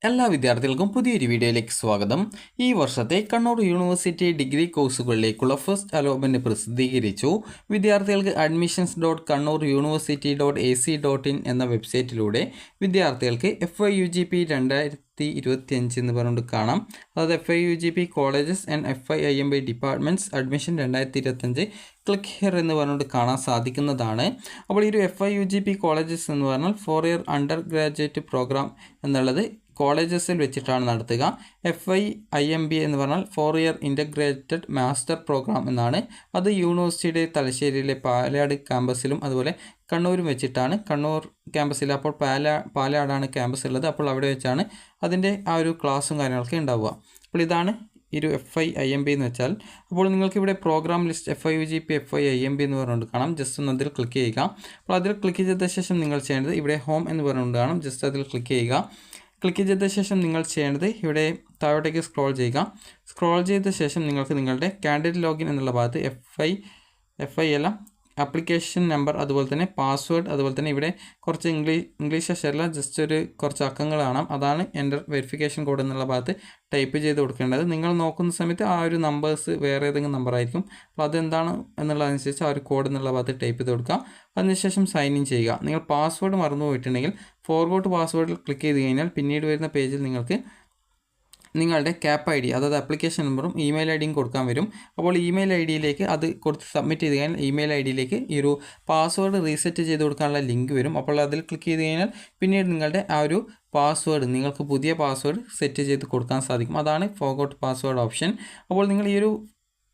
എല്ലാ വിദ്യാർത്ഥികൾക്കും പുതിയൊരു വീഡിയോയിലേക്ക് സ്വാഗതം. ഈ വർഷത്തെ കണ്ണൂർ യൂണിവേഴ്സിറ്റി ഡിഗ്രി കോഴ്സുകളിലേക്കുള്ള ഫസ്റ്റ് അലോട്ട്മെൻറ്റ് പ്രസിദ്ധീകരിച്ചു. വിദ്യാർത്ഥികൾക്ക് admissions.kannur.university.ac.in എന്ന വെബ്സൈറ്റിലൂടെ വിദ്യാർത്ഥികൾക്ക് FIUGP 2025 എന്ന് പറഞ്ഞുകൊണ്ട് കാണാം. അതായത് FIUGP colleges and FIIMB departments admission 2025 click here എന്ന് പറഞ്ഞുകൊണ്ട് കാണാൻ സാധിക്കുന്നതാണ്. അപ്പോൾ ഈ ഒരു FIUGP കോളേജസ് എന്ന് പറഞ്ഞാൽ 4 ഇയർ അണ്ടർ ഗ്രാജുവേറ്റ് പ്രോഗ്രാം എന്നുള്ളത് കോളേജസിൽ വെച്ചിട്ടാണ് നടത്തുക. FIIMB എന്ന് പറഞ്ഞാൽ 4 ഇയർ ഇൻ്റഗ്രേറ്റഡ് മാസ്റ്റർ പ്രോഗ്രാം എന്നാണ്. അത് യൂണിവേഴ്സിറ്റിയുടെ തലശ്ശേരിയിലെ പാലാട് ക്യാമ്പസിലും അതുപോലെ കണ്ണൂരും വെച്ചിട്ടാണ്. കണ്ണൂർ ക്യാമ്പസിൽ അപ്പോൾ പാലാടാണ് ക്യാമ്പസ് ഉള്ളത്. അപ്പോൾ അവിടെ വെച്ചാണ് അതിൻ്റെ ആ ഒരു ക്ലാസ്സും കാര്യങ്ങളൊക്കെ ഉണ്ടാവുക. അപ്പോൾ ഇതാണ് ഈ ഒരു FIIMB എന്ന് വെച്ചാൽ. അപ്പോൾ നിങ്ങൾക്കിവിടെ പ്രോഗ്രാം ലിസ്റ്റ് FIUGP FIIMB എന്ന് പറഞ്ഞുകൊണ്ട് കാണാം. ജസ്റ്റ് ഒന്ന് അതിൽ ക്ലിക്ക് ചെയ്യുക. അപ്പോൾ അതിൽ ക്ലിക്ക് ചെയ്ത ശേഷം നിങ്ങൾ ചെയ്യേണ്ടത് ഇവിടെ ഹോം എന്ന് പറഞ്ഞുകൊണ്ട് കാണാം. ജസ്റ്റ് അതിൽ ക്ലിക്ക് ചെയ്യുക. ക്ലിക്ക് ചെയ്ത ശേഷം നിങ്ങൾ ചെയ്യേണ്ടത് ഇവിടെ താഴോട്ടേക്ക് സ്ക്രോൾ ചെയ്യുക. സ്ക്രോൾ ചെയ്ത ശേഷം നിങ്ങൾക്ക് നിങ്ങളുടെ കാൻഡിഡേറ്റ് ലോഗിൻ എന്നുള്ള ഭാഗത്ത് FI എല്ലാം ആപ്ലിക്കേഷൻ നമ്പർ അതുപോലെ തന്നെ പാസ്വേഡ് അതുപോലെ തന്നെ ഇവിടെ കുറച്ച് ഇംഗ്ലീഷ് അക്ഷരമല്ല ജസ്റ്റ് ഒരു കുറച്ച് അക്കങ്ങൾ കാണാം. അതാണ് എൻ്റർ വെരിഫിക്കേഷൻ കോഡ് എന്നുള്ള ഭാഗത്ത് ടൈപ്പ് ചെയ്ത് കൊടുക്കേണ്ടത്. നിങ്ങൾ നോക്കുന്ന സമയത്ത് ആ ഒരു നമ്പേഴ്സ് വേറെ ഏതെങ്കിലും നമ്പർ ആയിരിക്കും. അപ്പോൾ അതെന്താണ് എന്നുള്ളതനുസരിച്ച് ആ ഒരു കോഡ് എന്നുള്ള ഭാഗത്ത് ടൈപ്പ് ചെയ്ത് കൊടുക്കുക. അതിനുശേഷം സൈൻ ഇൻ ചെയ്യുക. നിങ്ങൾ പാസ്വേഡ് മറന്നു പോയിട്ടുണ്ടെങ്കിൽ ഫോർവേഡ് പാസ്വേഡിൽ ക്ലിക്ക് ചെയ്ത് കഴിഞ്ഞാൽ പിന്നീട് വരുന്ന പേജിൽ നിങ്ങൾക്ക് നിങ്ങളുടെ CAP ID അതായത് ആപ്ലിക്കേഷൻ നമ്പറും ഇമെയിൽ ഐഡിയും കൊടുക്കാൻ വരും. അപ്പോൾ ഇമെയിൽ ഐഡിയിലേക്ക് അത് കൊടുത്ത് സബ്മിറ്റ് ചെയ്ത് കഴിഞ്ഞാൽ ഇമെയിൽ ഐഡിയിലേക്ക് ഈ ഒരു പാസ്വേഡ് റീസെറ്റ് ചെയ്ത് കൊടുക്കാനുള്ള ലിങ്ക് വരും. അപ്പോൾ അതിൽ ക്ലിക്ക് ചെയ്ത് കഴിഞ്ഞാൽ പിന്നീട് നിങ്ങളുടെ ആ ഒരു പാസ്വേഡ് നിങ്ങൾക്ക് പുതിയ പാസ്വേഡ് സെറ്റ് ചെയ്ത് കൊടുക്കാൻ സാധിക്കും. അതാണ് ഫോർഗോട്ട് പാസ്വേഡ് ഓപ്ഷൻ. അപ്പോൾ നിങ്ങൾ ഈ ഒരു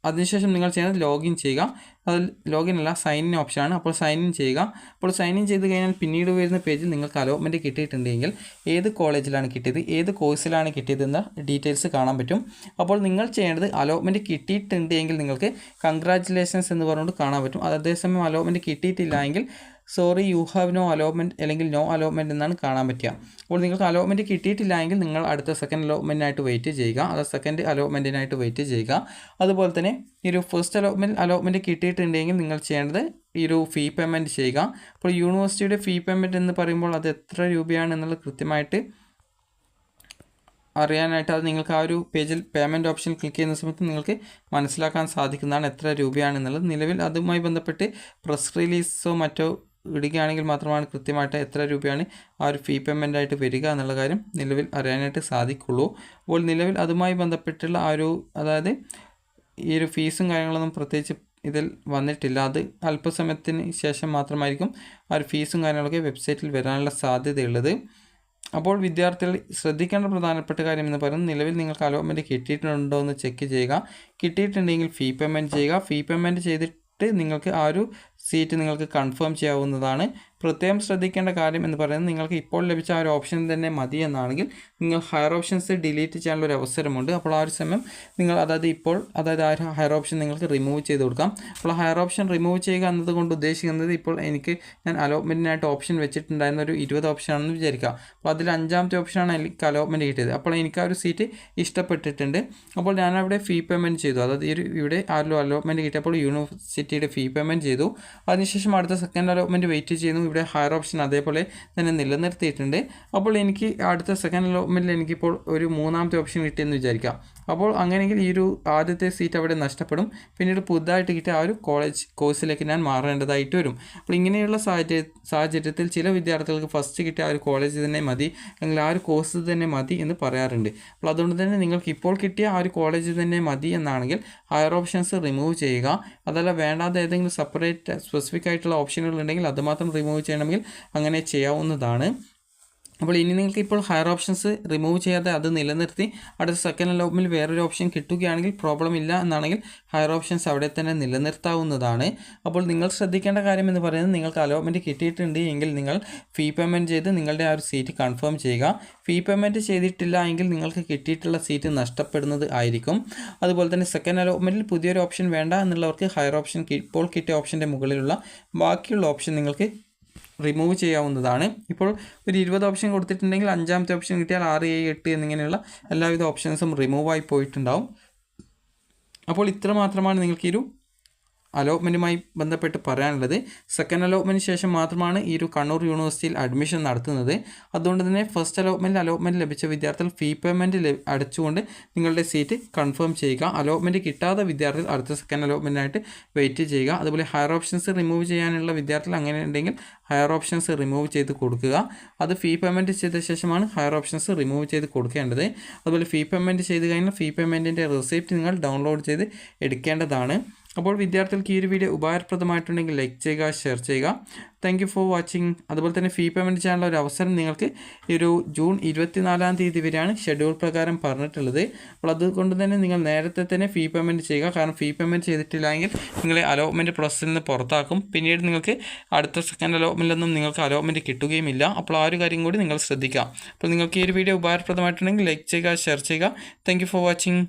അതിനുശേഷം നിങ്ങൾ ചെയ്യുന്നത് ലോഗിൻ ചെയ്യുക. അതിൽ ലോഗിൻ അല്ല സൈൻ ഇൻ ഓപ്ഷനാണ്. അപ്പോൾ സൈൻ ഇൻ ചെയ്യുക. അപ്പോൾ സൈൻ ഇൻ ചെയ്ത് കഴിഞ്ഞാൽ പിന്നീട് വരുന്ന പേജിൽ നിങ്ങൾക്ക് അലോട്ട്മെൻറ്റ് കിട്ടിയിട്ടുണ്ടെങ്കിൽ ഏത് കോളേജിലാണ് കിട്ടിയത് ഏത് കോഴ്സിലാണ് കിട്ടിയതെന്ന ഡീറ്റെയിൽസ് കാണാൻ പറ്റും. അപ്പോൾ നിങ്ങൾ ചെയ്യേണ്ടത് അലോട്ട്മെൻറ്റ് കിട്ടിയിട്ടുണ്ടെങ്കിൽ നിങ്ങൾക്ക് കൺഗ്രാറ്റുലേഷൻസ് എന്ന് പറഞ്ഞുകൊണ്ട് കാണാൻ പറ്റും. അതേസമയം അലോട്ട്മെൻറ്റ് കിട്ടിയിട്ടില്ല എങ്കിൽ sorry you have no allotment അല്ലെങ്കിൽ നോ അലോട്ട്മെൻറ്റ് എന്നാണ് കാണാൻ പറ്റുക. അപ്പോൾ നിങ്ങൾക്ക് അലോട്ട്മെൻറ്റ് കിട്ടിയിട്ടില്ല എങ്കിൽ നിങ്ങൾ അടുത്ത സെക്കൻഡ് അലോട്ട്മെൻറ്റിനായിട്ട് വെയിറ്റ് ചെയ്യുക. അത് സെക്കൻഡ് അലോട്ട്മെൻറ്റിനായിട്ട് വെയിറ്റ് ചെയ്യുക. അതുപോലെ തന്നെ ഈ ഒരു ഫസ്റ്റ് അലോട്ട്മെൻറ്റ് കിട്ടിയിട്ടുണ്ടെങ്കിൽ നിങ്ങൾ ചെയ്യേണ്ടത് ഈ ഒരു ഫീ പേയ്മെൻറ്റ് ചെയ്യുക. അപ്പോൾ യൂണിവേഴ്സിറ്റിയുടെ ഫീ പേയ്മെൻറ്റ് എന്ന് പറയുമ്പോൾ അത് എത്ര രൂപയാണ് എന്നുള്ളത് കൃത്യമായിട്ട് അറിയാനായിട്ട് അത് നിങ്ങൾക്ക് ആ ഒരു പേജിൽ പേയ്മെൻറ്റ് ഓപ്ഷൻ ക്ലിക്ക് ചെയ്യുന്ന സമയത്ത് നിങ്ങൾക്ക് മനസ്സിലാക്കാൻ സാധിക്കുന്നതാണ് എത്ര രൂപയാണെന്നുള്ളത്. നിലവിൽ അതുമായി ബന്ധപ്പെട്ട് പ്രസ് റിലീസോ മറ്റോ ഇടുകയാണെങ്കിൽ മാത്രമാണ് കൃത്യമായിട്ട് എത്ര രൂപയാണ് ആ ഒരു ഫീ പേയ്മെൻ്റ് ആയിട്ട് വരിക എന്നുള്ള കാര്യം നിലവിൽ അറിയാനായിട്ട് സാധിക്കുള്ളൂ. അപ്പോൾ നിലവിൽ അതുമായി ബന്ധപ്പെട്ടുള്ള ആ ഒരു അതായത് ഈ ഒരു ഫീസും കാര്യങ്ങളൊന്നും പ്രത്യേകിച്ച് ഇതിൽ വന്നിട്ടില്ല. അത് അല്പസമയത്തിന് ശേഷം മാത്രമായിരിക്കും ആ ഒരു ഫീസും കാര്യങ്ങളൊക്കെ വെബ്സൈറ്റിൽ വരാനുള്ള സാധ്യതയുള്ളത്. അപ്പോൾ വിദ്യാർത്ഥികൾ ശ്രദ്ധിക്കേണ്ട പ്രധാനപ്പെട്ട കാര്യം എന്ന് പറയുന്നത് നിലവിൽ നിങ്ങൾക്ക് അലോട്ട്മെൻറ്റ് കിട്ടിയിട്ടുണ്ടോ എന്ന് ചെക്ക് ചെയ്യുക. കിട്ടിയിട്ടുണ്ടെങ്കിൽ ഫീ പേയ്മെൻറ്റ് ചെയ്യുക. ഫീ പേയ്മെൻറ്റ് ചെയ്തിട്ട് നിങ്ങൾക്ക് ആ ഒരു സീറ്റ് നിങ്ങൾക്ക് കൺഫേം ചെയ്യാവുന്നതാണ്. പ്രത്യേകം ശ്രദ്ധിക്കേണ്ട കാര്യം എന്ന് പറയുന്നത് നിങ്ങൾക്ക് ഇപ്പോൾ ലഭിച്ച ആ ഒരു ഓപ്ഷൻ തന്നെ മതി എന്നാണെങ്കിൽ നിങ്ങൾ ഹയർ ഓപ്ഷൻസ് ഡിലീറ്റ് ചെയ്യാനുള്ള ഒരു അവസരമുണ്ട്. അപ്പോൾ ആ ഒരു സമയം നിങ്ങൾ ആ ഒരു ഹയർ ഓപ്ഷൻ നിങ്ങൾക്ക് റിമൂവ് ചെയ്ത് കൊടുക്കാം. അപ്പോൾ ഹയർ ഓപ്ഷൻ റിമൂവ് ചെയ്യുക എന്നതുകൊണ്ട് ഉദ്ദേശിക്കുന്നത് ഇപ്പോൾ ഞാൻ അലോട്ട്മെൻറ്റിനായിട്ട് ഓപ്ഷൻ വെച്ചിട്ടുണ്ടായിരുന്ന ഒരു 20 ഓപ്ഷനാണെന്ന് വിചാരിക്കുക. അപ്പോൾ അതിൽ 5ാമത്തെ ഓപ്ഷനാണ് എനിക്ക് അലോട്ട്മെൻറ്റ് കിട്ടിയത്. അപ്പോൾ എനിക്ക് ആ ഒരു സീറ്റ് ഇഷ്ടപ്പെട്ടിട്ടുണ്ട്. അപ്പോൾ ഞാനവിടെ ഫീ പേയ്മെൻറ്റ് ചെയ്തു. അതായത് ഇവിടെ ആ ഒരു അലോട്ട്മെൻറ്റ് കിട്ടിയപ്പോൾ യൂണിവേഴ്സിറ്റിയുടെ ഫീ പേയ്മെൻറ്റ് ചെയ്തു. അതിനുശേഷം അടുത്ത സെക്കൻഡ് അലോട്ട്മെൻറ്റ് വെയിറ്റ് ചെയ്യുന്നു. ഇവിടെ ഹയർ ഓപ്ഷൻ അതേപോലെ തന്നെ നിലനിർത്തിയിട്ടുണ്ട്. അപ്പോൾ എനിക്ക് അടുത്ത സെക്കൻഡ് അലോട്ട്മെൻറ്റിൽ എനിക്കിപ്പോൾ ഒരു 3ാമത്തെ ഓപ്ഷൻ കിട്ടിയെന്ന് വിചാരിക്കാം. അപ്പോൾ അങ്ങനെയെങ്കിൽ ഈ ഒരു ആദ്യത്തെ സീറ്റ് അവിടെ നഷ്ടപ്പെടും. പിന്നീട് പുതുതായിട്ട് കിട്ടിയ ആ ഒരു കോഴ്സിലേക്ക് ഞാൻ മാറേണ്ടതായിട്ട് വരും. അപ്പോൾ ഇങ്ങനെയുള്ള സാഹചര്യത്തിൽ ചില വിദ്യാർത്ഥികൾക്ക് ഫസ്റ്റ് കിട്ടിയ ആ ഒരു കോളേജ് തന്നെ മതി അല്ലെങ്കിൽ ആ ഒരു കോഴ്സ് തന്നെ മതി എന്ന് പറയാറുണ്ട്. അപ്പോൾ അതുകൊണ്ട് തന്നെ നിങ്ങൾക്ക് ഇപ്പോൾ കിട്ടിയ ആ ഒരു കോളേജ് തന്നെ മതി എന്നാണെങ്കിൽ ഹയർ ഓപ്ഷൻസ് റിമൂവ് ചെയ്യുക. അതല്ല വേണ്ടാതെ ഏതെങ്കിലും സെപ്പറേറ്റ് സ്പെസിഫിക് ആയിട്ടുള്ള ഓപ്ഷനുകൾ ഉണ്ടെങ്കിൽ അത് മാത്രം റിമൂവ് ചെയ്യണമെങ്കിൽ അങ്ങനെ ചെയ്യാവുന്നതാണ്. അപ്പോൾ ഇനി നിങ്ങൾക്ക് ഇപ്പോൾ ഹയർ ഓപ്ഷൻസ് റിമൂവ് ചെയ്യാതെ അത് നിലനിർത്തി അടുത്ത സെക്കൻഡ് അലോട്ട്മെൻറ്റിൽ വേറൊരു ഓപ്ഷൻ കിട്ടുകയാണെങ്കിൽ പ്രോബ്ലം ഇല്ല എന്നാണെങ്കിൽ ഹയർ ഓപ്ഷൻസ് അവിടെ തന്നെ നിലനിർത്താവുന്നതാണ്. അപ്പോൾ നിങ്ങൾ ശ്രദ്ധിക്കേണ്ട കാര്യം എന്ന് പറയുന്നത് നിങ്ങൾക്ക് അലോട്ട്മെൻറ്റ് കിട്ടിയിട്ടുണ്ട് എങ്കിൽ നിങ്ങൾ ഫീ പേയ്മെൻറ്റ് ചെയ്ത് നിങ്ങളുടെ ആ ഒരു സീറ്റ് കൺഫേം ചെയ്യുക. ഫീ പേയ്മെൻറ്റ് ചെയ്തിട്ടില്ല എങ്കിൽ നിങ്ങൾക്ക് കിട്ടിയിട്ടുള്ള സീറ്റ് നഷ്ടപ്പെടുന്നത് ആയിരിക്കും. അതുപോലെ തന്നെ സെക്കൻഡ് അലോട്ട്മെൻറ്റിൽ പുതിയൊരു ഓപ്ഷൻ വേണ്ട എന്നുള്ളവർക്ക് ഹയർ ഓപ്ഷൻ ഇപ്പോൾ കിട്ടിയ ഓപ്ഷൻ്റെ മുകളിലുള്ള ബാക്കിയുള്ള ഓപ്ഷൻ നിങ്ങൾക്ക് റിമൂവ് ചെയ്യാവുന്നതാണ്. ഇപ്പോൾ ഒരു 20 ഓപ്ഷൻ കൊടുത്തിട്ടുണ്ടെങ്കിൽ 5ാമത്തെ ഓപ്ഷൻ കിട്ടിയാൽ 6, 7, 8 എന്നിങ്ങനെയുള്ള എല്ലാവിധ ഓപ്ഷൻസും റിമൂവായി പോയിട്ടുണ്ടാവും. അപ്പോൾ ഇത്ര മാത്രമാണ് നിങ്ങൾക്ക് ഈ ഒരു അലോട്ട്മെൻറ്റുമായി ബന്ധപ്പെട്ട് പറയാനുള്ളത് സെക്കൻഡ് അലോട്ട്മെൻറ്റിന് ശേഷം മാത്രമാണ് ഈ ഒരു കണ്ണൂർ യൂണിവേഴ്സിറ്റിയിൽ അഡ്മിഷൻ നടത്തുന്നത്. അതുകൊണ്ട് തന്നെ ഫസ്റ്റ് അലോട്ട്മെൻറ്റ് ലഭിച്ച വിദ്യാർത്ഥികൾ ഫീ പേയ്മെൻറ്റ് അടച്ചുകൊണ്ട് നിങ്ങളുടെ സീറ്റ് കൺഫേം ചെയ്യുക. അലോട്ട്മെൻറ്റ് കിട്ടാത്ത വിദ്യാർത്ഥികൾ അടുത്ത സെക്കൻഡ് അലോട്ട്മെൻറ്റിനായിട്ട് വെയിറ്റ് ചെയ്യുക. അതുപോലെ ഹയർ ഓപ്ഷൻസ് റിമൂവ് ചെയ്യാനുള്ള വിദ്യാർത്ഥികൾ അങ്ങനെ ഉണ്ടെങ്കിൽ ഹയർ ഓപ്ഷൻസ് റിമൂവ് ചെയ്ത് കൊടുക്കുക. അത് ഫീ പേയ്മെൻറ്റ് ചെയ്ത ശേഷമാണ് ഹയർ ഓപ്ഷൻസ് റിമൂവ് ചെയ്ത് കൊടുക്കേണ്ടത്. അതുപോലെ ഫീ പേയ്മെൻറ്റ് ചെയ്ത് കഴിഞ്ഞാൽ ഫീ പേയ്മെൻറ്റിൻ്റെ റെസിപ്റ്റ് നിങ്ങൾ ഡൗൺലോഡ് ചെയ്ത് എടുക്കേണ്ടതാണ്. അപ്പോൾ വിദ്യാർത്ഥികൾക്ക് ഈ ഒരു വീഡിയോ ഉപകാരപ്രദമായിട്ടുണ്ടെങ്കിൽ ലൈക്ക് ചെയ്യുക, ഷെയർ ചെയ്യുക. Thank you for watching. അതുപോലെ തന്നെ ഫീ പേയ്മെൻറ്റ് ചെയ്യാനുള്ള ഒരു അവസരം നിങ്ങൾക്ക് ഈ ഒരു ജൂൺ 24-ാം തീയതി വരെയാണ് ഷെഡ്യൂൾ പ്രകാരം പറഞ്ഞിട്ടുള്ളത്. അപ്പോൾ അതുകൊണ്ട് തന്നെ നിങ്ങൾ നേരത്തെ തന്നെ ഫീ പേയ്മെൻറ്റ് ചെയ്യുക. കാരണം ഫീ പേയ്മെൻറ്റ് ചെയ്തിട്ടില്ലെങ്കിൽ നിങ്ങളെ അലോട്ട്മെൻറ്റ് പ്രോസസ്സിൽ നിന്ന് പുറത്താക്കും. പിന്നീട് നിങ്ങൾക്ക് അടുത്ത സെക്കൻഡ് അലോട്ട്മെൻറ്റിലൊന്നും നിങ്ങൾക്ക് അലോട്ട്മെൻറ്റ് കിട്ടുകയുമില്ല. അപ്പോൾ ആ ഒരു കാര്യം കൂടി നിങ്ങൾ ശ്രദ്ധിക്കുക. അപ്പോൾ നിങ്ങൾക്ക് ഈ ഒരു വീഡിയോ ഉപകാരപ്രദമായിട്ടുണ്ടെങ്കിൽ ലൈക്ക് ചെയ്യുക, ഷെയർ ചെയ്യുക. Thank you for watching.